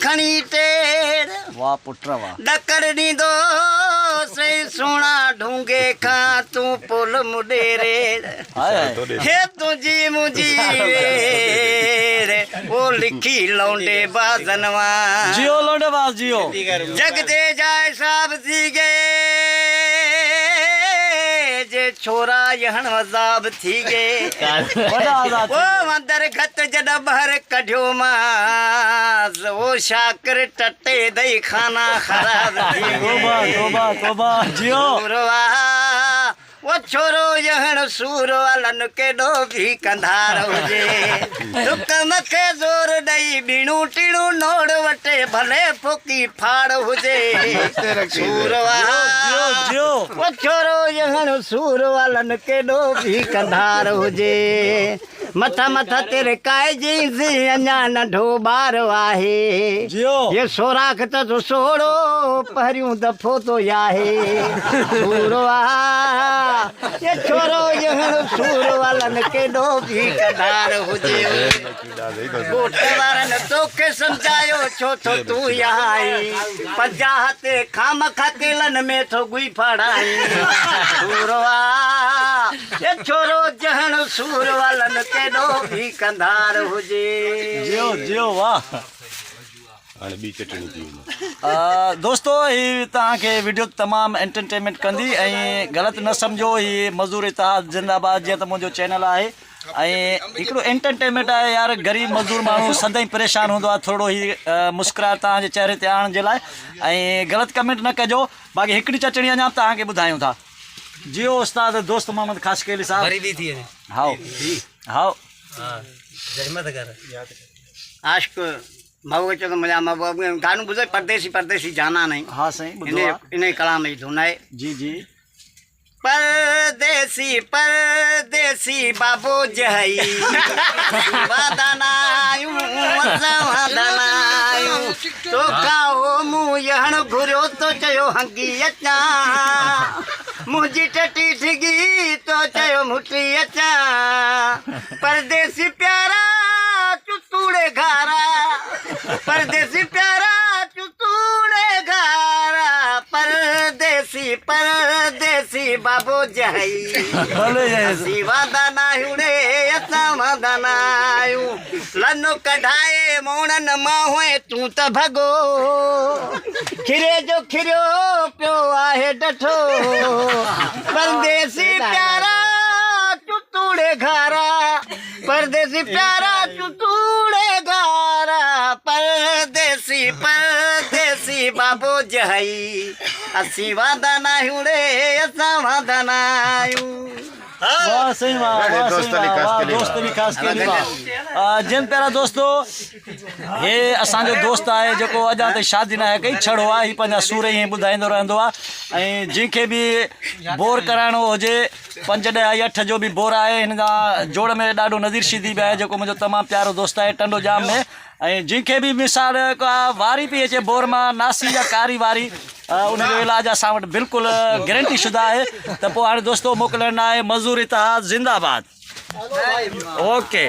खणी टेर वाह पुत्र वाह डकर ॾींदो सही सोना ढूंगे खां तूं पुल मुडेरे हे तुंहिंजी मुंहिंजी रे ओ लिखी लौंडे बाज़नवा जियो लौंडे बाज़ जियो जग दे जाए साहब थी गए जे छोरा यहण अज़ाब थी गए ओ अंदर खत जड बाहर कढियो मास ओ शाकर टटे दई खाना खराब थी तोबा तोबा तोबा जियो वो छोरो यहण सूर वालन केॾो भी कंधार हुजे दुख मखे ज़ोर ॾई बीणू टीणू नोड़ वटे भले फुकी फाड़ हुजे सूर वो छोरो यहण सूर वालन केॾो भी कंधार हुजे मथा मथा तेरे काय जी अञा नंढो ॿार आहे ये सोराख त तो सोड़ो पहिरियों दफ़ो तो याहे सूर ये छोरो यहण सूर वालन केॾो भी कंधार हुजे गोठ वारनि तोखे सम्झायो छो थो तूं आई 50 ते खाम खकेलन में थो गुई फड़ाई सूर ये छोरो यहण सूर वालन केॾो भी कंधार हुजे जियो जियो वाह दोस्तों ही तव्हांखे वीडियो तमामु एंटरटेनमेंट कंदी ऐं ग़लति न सम्झो ही मज़दूर इतिहाद जिंदाबाद जीअं त मुंहिंजो चैनल आहे ऐं हिकिड़ो एंटरटेनमेंट आहे यार ग़रीब मज़दूर माण्हू सदाई परेशान हूंदो आहे थोरो ही मुस्कुराहट तव्हांजे चेहरे ते आणण जे लाइ ऐं ग़लति कमेंट न कजो बाक़ी हिकिड़ी चटणी अञा तव्हांखे ॿुधायूं था जियो उस्ताद दोस्त मोहम्मद खाशकेली साहब हाओ हाओ आशिक महबूब चो मुंहिंजा महबूब गानो ॿुधो परदेसी परदेसी जाना नहीं हाँ सही इन कलाम जी धुन आहे जी जी परदेसी परदेसी बाबो जहई वादनायूं वादनायूं तो काओ मुंहुं यहण घुरियो तो चयो हंगी अचां मुंहिंजी टटी ठिगी तो चयो मुठी अचां परदेसी प्यारा चुतूड़े घारा परदेसी प्यारा चुतूड़े घारा परदेसी परदेसी बाबो जहई असी वादनायूं असां वादनायूं लनो कढाए मोणन माहोए तूं त भगो खिरे जो खिरियो पियो आहे डठो परदेसी प्यारा चुतूड़े घारा परदेसी प्यारा चुतूड़े घारा परदेसी परदेसी बाबो जहई असी वादनायूं असां वादनायूं वाह सही वाह दोस्त भी खास के वाह जिन प्यारा दोस्तों हे असांजो दोस्त आहे जेको अॼा ताईं शादी न कई छड़ो आहे ही पंहिंजा सूर ही ॿुधाईंदो रहंदो आहे ऐं जंहिंखे बि बोर कराइणो हुजे 5 ॾह 8 जो बि बोर आहे हिन जा जोड़ में ॾाढो नज़ीर शीदी बि आहे जेको मुंहिंजो तमामु प्यारो दोस्त आहे टंडो जाम में ऐं जंहिंखे बि मिसाल का वारी पई अचे बोर मां नासी या कारी वारी उनजो इलाज असां वटि बिल्कुलु गारंटी शुदा आहे त पोइ हाणे दोस्तो मोकिलणु आहे मज़दूर इतिहाद जिंदाबाद ओके।